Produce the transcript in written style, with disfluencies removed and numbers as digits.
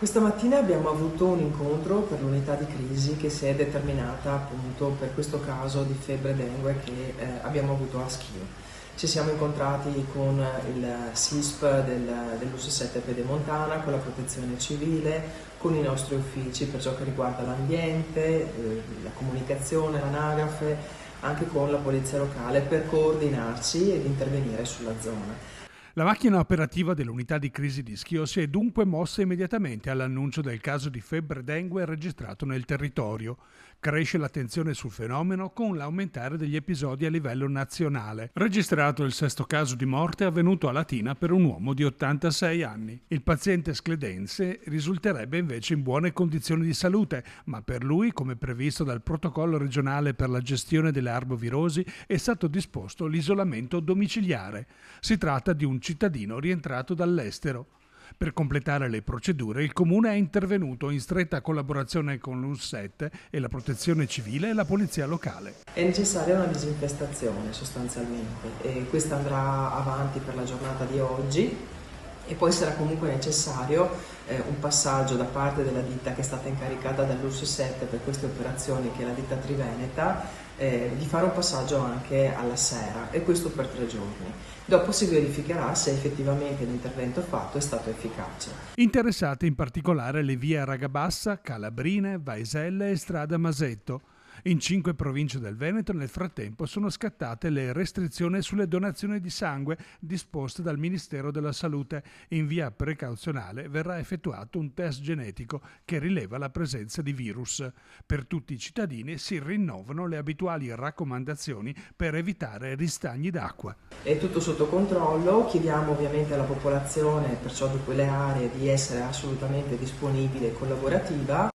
Questa mattina abbiamo avuto un incontro per l'unità di crisi che si è determinata appunto per questo caso di febbre dengue che abbiamo avuto a Schio. Ci siamo incontrati con il SISP dell'US7 Pedemontana, con la protezione civile, con i nostri uffici per ciò che riguarda l'ambiente, la comunicazione, l'anagrafe, anche con la polizia locale per coordinarci ed intervenire sulla zona. La macchina operativa dell'unità di crisi di Schio si è dunque mossa immediatamente all'annuncio del caso di febbre dengue registrato nel territorio. Cresce l'attenzione sul fenomeno con l'aumentare degli episodi a livello nazionale. Registrato il sesto caso di morte avvenuto a Latina per un uomo di 86 anni. Il paziente scledense risulterebbe invece in buone condizioni di salute, ma per lui, come previsto dal protocollo regionale per la gestione delle arbovirosi, è stato disposto l'isolamento domiciliare. Si tratta di un cittadino rientrato dall'estero. Per completare le procedure, il Comune è intervenuto in stretta collaborazione con l'US7 e la Protezione Civile e la Polizia Locale. È necessaria una disinfestazione sostanzialmente e questa andrà avanti per la giornata di oggi e poi sarà comunque necessario un passaggio da parte della ditta che è stata incaricata dall'US7 per queste operazioni, che è la ditta Triveneta, di fare un passaggio anche alla sera, e questo per 3 giorni. Dopo si verificherà se effettivamente l'intervento fatto è stato efficace. Interessate in particolare le vie Ragabassa, Calabrine, Vaiselle e Strada Masetto. In 5 province del Veneto nel frattempo sono scattate le restrizioni sulle donazioni di sangue disposte dal Ministero della Salute. In via precauzionale verrà effettuato un test genetico che rileva la presenza di virus. Per tutti i cittadini si rinnovano le abituali raccomandazioni per evitare ristagni d'acqua. È tutto sotto controllo, chiediamo ovviamente alla popolazione, perciò di quelle aree, di essere assolutamente disponibile e collaborativa.